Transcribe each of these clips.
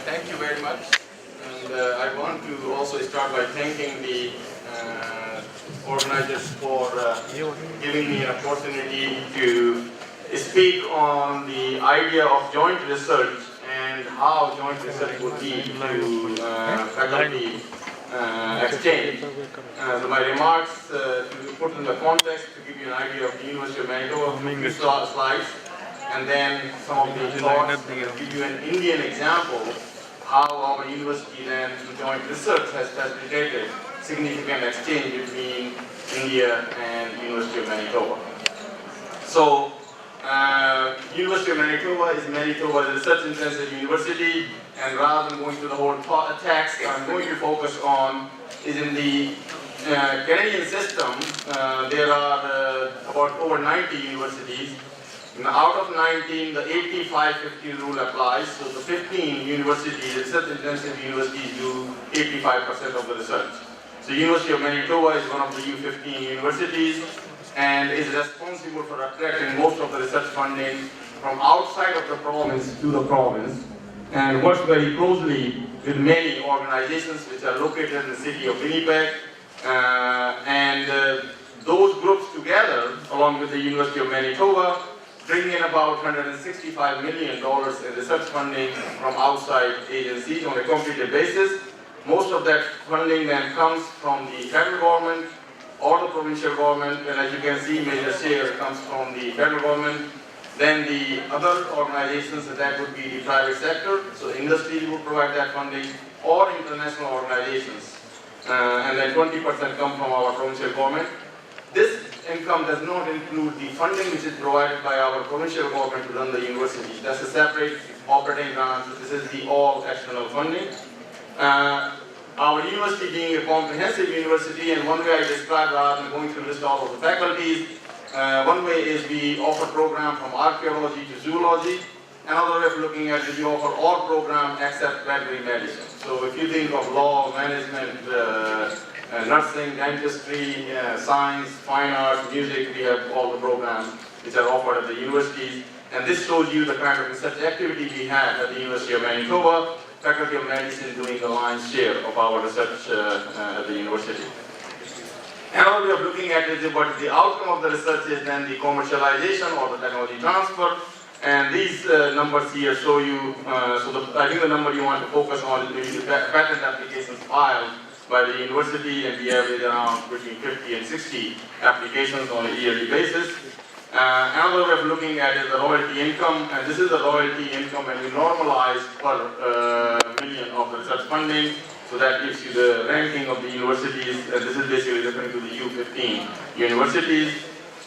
Thank you very much. And I want to also start by thanking the organizers for giving me an opportunity to speak on the idea of joint research and how joint research would lead to faculty exchange. So my remarks, to put in the context, to give you an idea of the University of Manitoba, a few slides, and then some of the thoughts, and give you an Indian example how our university then joint research has facilitated significant exchange between India and University of Manitoba. So, University of Manitoba is Manitoba's research-intensive university, and rather than going through the whole text, I'm going to focus on is in the Canadian system. There are about over 90 universities. And out of 19, the 85-15 rule applies. So the 15 universities, research-intensive universities, do 85% of the research. So University of Manitoba is one of the U15 universities and is responsible for attracting most of the research funding from outside of the province to the province, and works very closely with many organizations which are located in the city of Winnipeg. Those groups together, along with the University of Manitoba, bring in about $165 million in research funding from outside agencies on a completed basis. Most of that funding then comes from the federal government or the provincial government, and as you can see, major share comes from the federal government. Then the other organizations, that would be the private sector, so industry will provide that funding, or international organizations. And then 20% come from our provincial government. This income does not include the funding which is provided by our provincial government to run the university. That's a separate operating grant. This is the all external funding. Our university being a comprehensive university, and one way I describe rather than going through list all of the faculties, one way is we offer program from archaeology to zoology. Another way of looking at it is we offer all program except veterinary medicine. So if you think of law, management, nursing, dentistry, science, fine arts, music, we have all the programs which are offered at the universities. And this shows you the kind of research activity we have at the University of Manitoba. Faculty of Medicine doing the lion's share of our research at the university. Another way of looking at it is what the outcome of the research is then the commercialization or the technology transfer. And these numbers here show you, I think the number you want to focus on is the patent applications filed by the university, and we average around between 50 and 60 applications on a yearly basis. Another way of looking at it is the royalty income, and this is the royalty income and we normalize per million of the research funding, so that gives you the ranking of the universities, and this is basically referring to the U15 universities.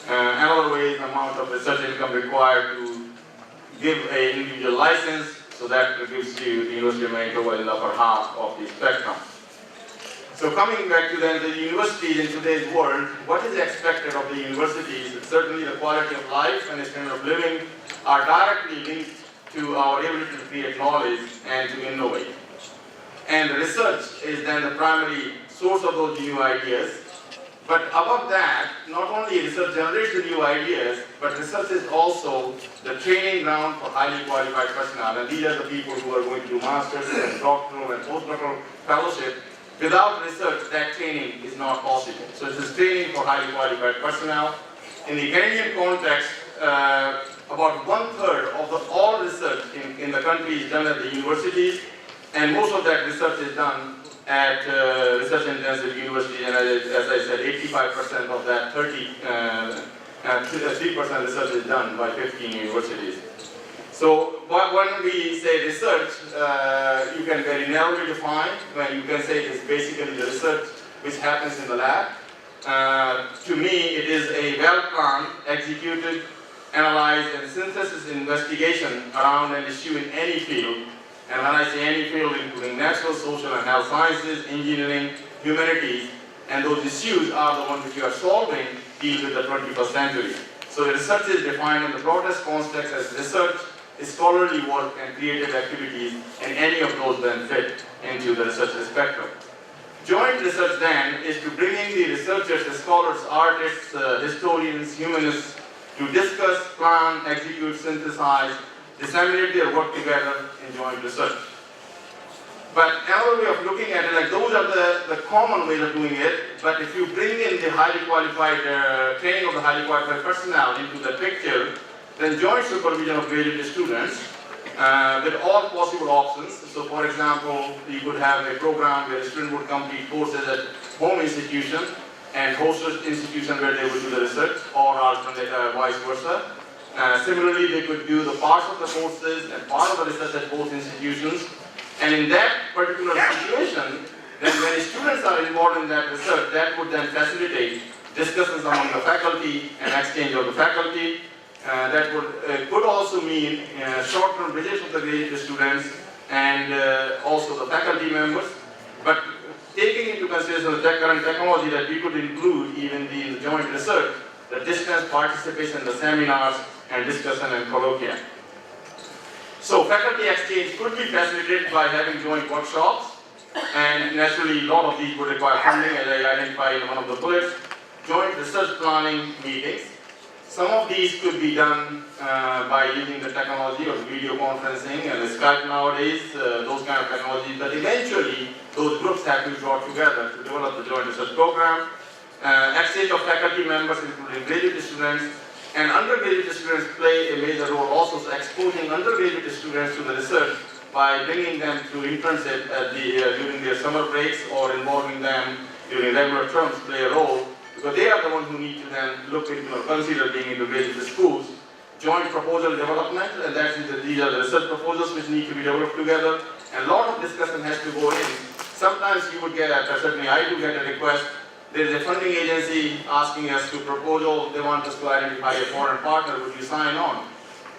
Another way is the amount of research income required to give an individual license, so that gives you the University of Manitoba in the upper half of the spectrum. So coming back to then the universities in today's world, what is expected of the universities? Certainly the quality of life and the standard of living are directly linked to our ability to create knowledge and to innovate. And research is then the primary source of those new ideas. But above that, not only research generates the new ideas, but research is also the training ground for highly qualified personnel. And these are the people who are going to do masters and doctoral and postdoctoral fellowship. Without research, that training is not possible. So it is training for highly qualified personnel. In the Canadian context, about 1/3 of all research in the country is done at the universities, and most of that research is done at research-intensive universities. And as I said, 85% of that 3% research is done by 15 universities. So when we say research, you can very narrowly define. When you can say it's basically the research which happens in the lab. To me, it is a well-planned, executed, analyzed, and synthesis investigation around an issue in any field. And when I say any field, including natural, social, and health sciences, engineering, humanities, and those issues are the ones which you are solving deal with the 21st century. So research is defined in the broadest context as research, scholarly work, and creative activities, and any of those then fit into the research spectrum. Joint research then is to bring in the researchers, the scholars, artists, historians, humanists, to discuss, plan, execute, synthesize, disseminate their work together in joint research. But another way of looking at it, like those are the common ways of doing it, but if you bring in the highly qualified, training of the highly qualified personnel into the picture, then joint supervision of graduate students with all possible options. So for example, you could have a program where a student would complete courses at home institution and host institution where they would do the research, or alternate vice versa. Similarly, they could do the parts of the courses and part of the research at both institutions. And in that particular situation, then when students are involved in that research, that would then facilitate discussions among the faculty and exchange of the faculty. That could also mean short-term visits of the graduate students and also the faculty members. But taking into consideration the current technology, that we could include even the joint research, the distance participation in the seminars and discussion and colloquia. So faculty exchange could be facilitated by having joint workshops, and naturally a lot of these would require funding, as I identified in one of the bullets. Joint research planning meetings. Some of these could be done by using the technology of video conferencing and Skype nowadays, those kind of technologies, but eventually those groups have to be brought together to develop the joint research program. Exchange of faculty members, including graduate students, and undergraduate students play a major role also, so exposing undergraduate students to the research by bringing them to internship during their summer breaks, or involving them during regular terms play a role, because they are the ones who need to then look into or consider being into graduate schools. Joint proposal development, and these are the research proposals which need to be developed together, and a lot of discussion has to go in. Sometimes you would get, certainly I do get a request. There is a funding agency asking us to proposal, they want us to identify a foreign partner, would you sign on?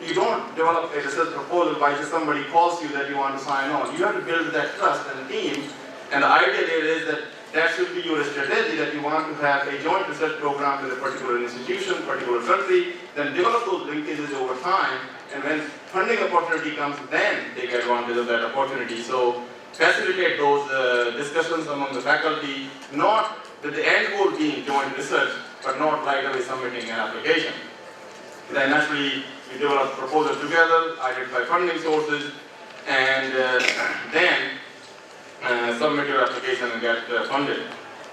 You don't develop a research proposal by just somebody calls you that you want to sign on. You have to build that trust and team, and the idea there is that that should be your strategy, that you want to have a joint research program with a particular institution, particular country, then develop those linkages over time, and when funding opportunity comes, then take advantage of that opportunity. So facilitate those discussions among the faculty, not with the end goal being joint research, but not right away submitting an application. Then naturally, we develop proposals together, identify funding sources, and then submit your application and get funded.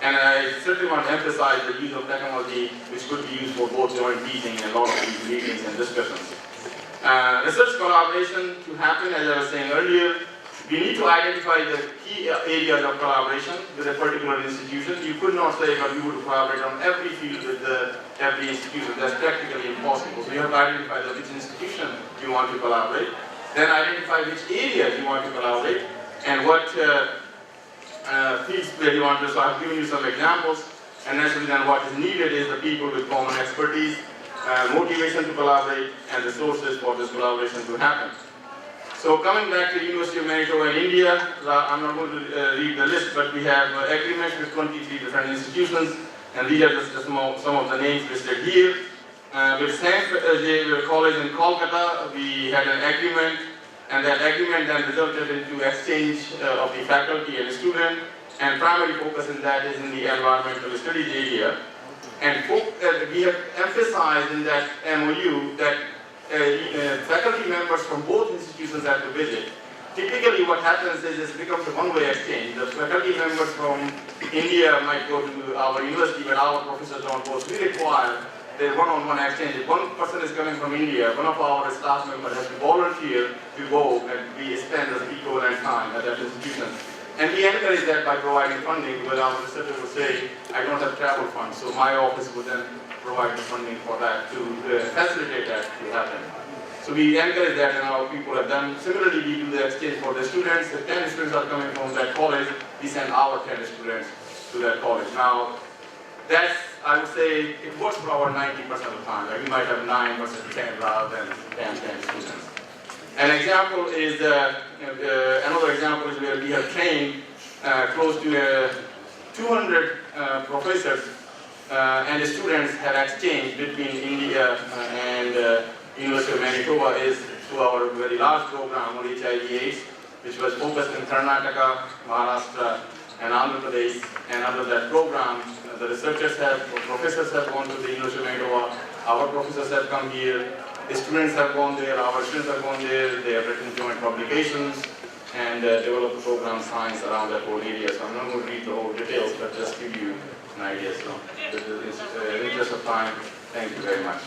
And I certainly want to emphasize the use of technology, which could be used for both joint teaching and a lot of these meetings and discussions. Research collaboration to happen, as I was saying earlier, we need to identify the key areas of collaboration with a particular institution. You could not say that you would collaborate on every field with every institution. That's practically impossible. So you have to identify which institution you want to collaborate, then identify which areas you want to collaborate, and what fields where you want to. So I've given you some examples, and naturally then what is needed is the people with common expertise, motivation to collaborate, and resources for this collaboration to happen. So coming back to University of Manitoba in India, I'm not going to read the list, but we have agreements with 23 different institutions, and these are just some of the names listed here. With St. Xavier College in Kolkata, we had an agreement, and that agreement then resulted into exchange of the faculty and student, and primary focus in that is in the environmental studies area. And we have emphasized in that MOU that faculty members from both institutions have to visit. Typically what happens is it becomes a one-way exchange. The faculty members from India might go to our university, but our professors don't go. So we require the one-on-one exchange. If one person is coming from India, one of our staff members has to volunteer to go, and we spend the equivalent time at that institution. And we encourage that by providing funding, because our researchers would say, I don't have travel funds, so my office would then provide the funding for that to facilitate that to happen. So we encourage that, and our people have done. Similarly, we do the exchange for the students. If 10 students are coming from that college, we send our 10 students to that college. Now, that's, I would say, it works for our 90% of the time. Like we might have 9 versus 10 rather than 10 students. An example is, another example is where we have trained close to 200 professors and the students have exchanged between India and University of Manitoba is through our very large program on HIV/AIDS, which was focused in Karnataka, Maharashtra, and Andhra Pradesh. And under that program, the professors have gone to the University of Manitoba, our professors have come here, The students have gone there, our students have gone there, they have written joint publications and developed program science around that whole area. So I'm not going to read the whole details, but just give you an idea. So in the interest of time, thank you very much.